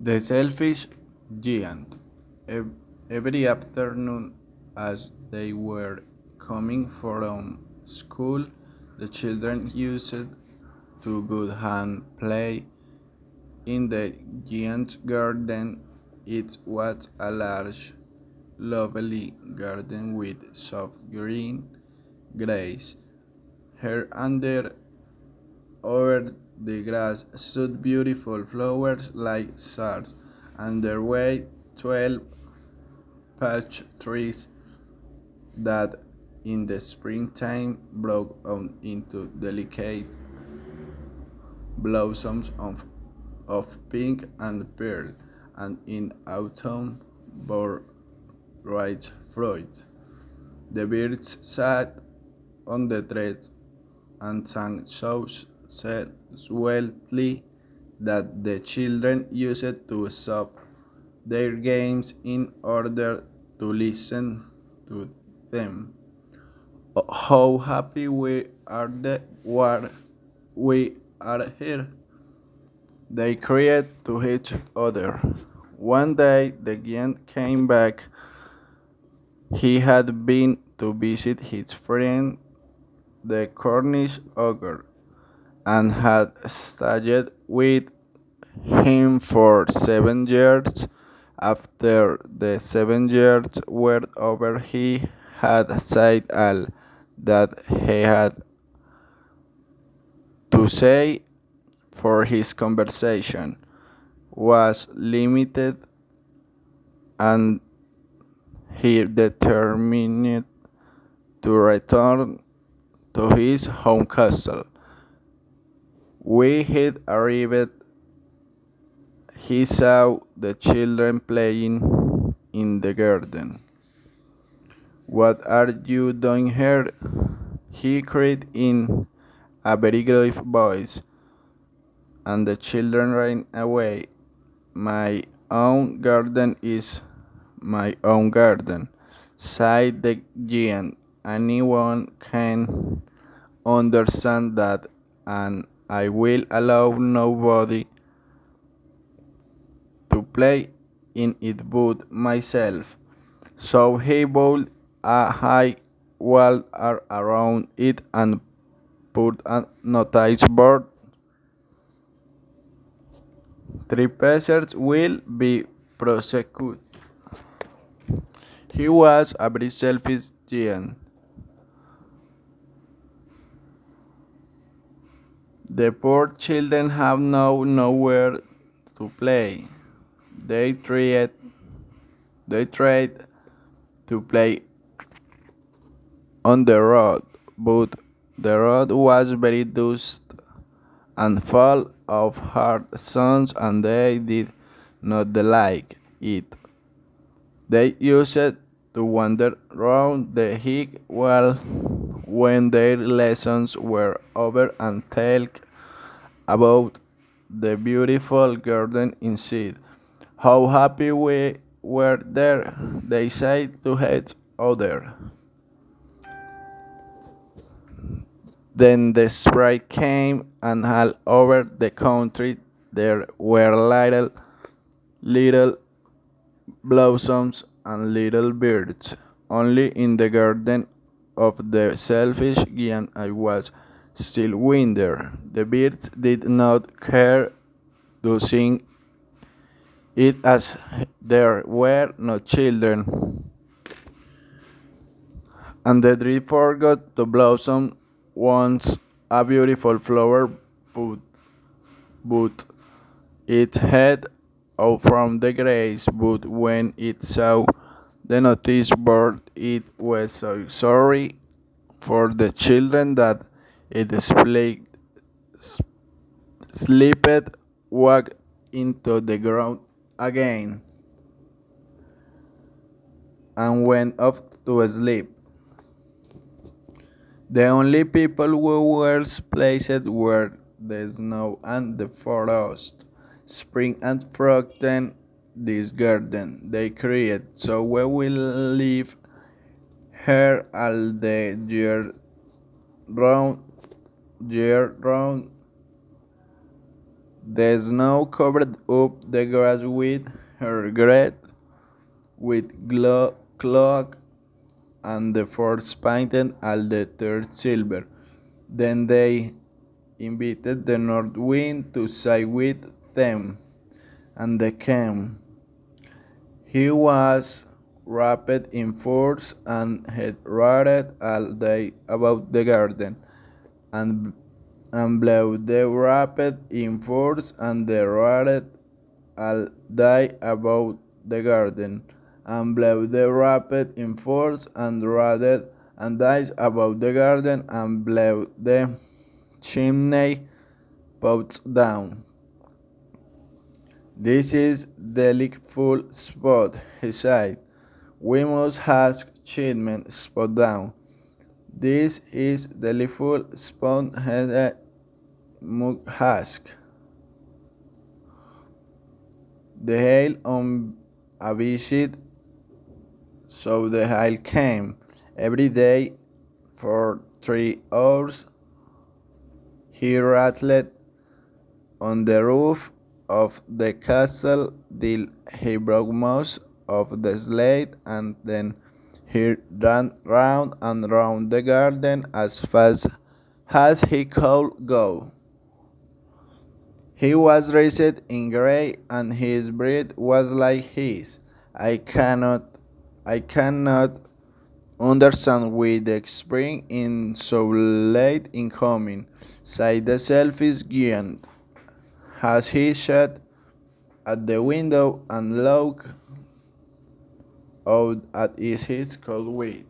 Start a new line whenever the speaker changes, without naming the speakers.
The selfish giant. Every afternoon, as they were coming from school, the children used to good hand play in the giant's garden. It was a large, lovely garden with soft green grass. Here and there, over the grass, stood beautiful flowers like stars, and there were 12 patch trees that in the springtime broke out into delicate blossoms of pink and pearl, and in autumn bore ripe fruit. The birds sat on the trees and sang so sweetly that the children used to stop their games in order to listen to them. How happy we are here, they cried to each other. One day the giant came back. He had been to visit his friend the Cornish ogre and had stayed with him for 7 years. After the 7 years were over, he had said all that he had to say, for his conversation was limited, and he determined to return to his home castle. We had arrived. He saw the children playing in the garden. "What are you doing here?" he cried in a very grave voice, and the children ran away. "My own garden is my own garden," sighed the giant. "Anyone can understand that, and I will allow nobody to play in it but myself." So he built a high wall around it and put a notice board. "Trespassers will be prosecuted." He was a very selfish giant. The poor children have now nowhere to play. They tried to play on the road, but the road was very dust and full of hard stones, and they did not like it. They used to wander round the hill wall when their lessons were over and talk about the beautiful garden inside. "How happy we were there," they said to each other. Then the spring came, and all over the country there were little blossoms and little birds. Only in the garden of the selfish giant I was still winter. The birds did not care to sing it, as there were no children, and the tree forgot to blossom once a beautiful flower put, but it had out from the grace. But when it saw the notice board, it was so sorry for the children that it slipped, walked into the ground again, and went off to sleep. The only people who were pleased were the snow and the frost. Spring and frozen this garden, they cried, so we will live here all the round, year round. The snow covered up the grass with her great with cloak, and the fourth painted and the third silver. Then they invited the north wind to sail with them, and they came. He was wrapped in furs and had rotted all day about the garden, and blew the wrapped in furs and the rotted all day about the garden, and blew the wrapped in furs and rotted and died about the garden, and blew the chimney pots down. This is delightful spot, he said. We must ask Chitman spot down. This is delightful spot, he must ask. The hail on a visit, so the hail came every day for 3 hours. He rattled on the roof of the castle till he broke most of the slate, and then he ran round and round the garden as fast as he could go. He was dressed in grey, and his breath was like his. I cannot understand why the spring is so late in coming, said the selfish giant, as he sat at the window and looked out at his cold wind.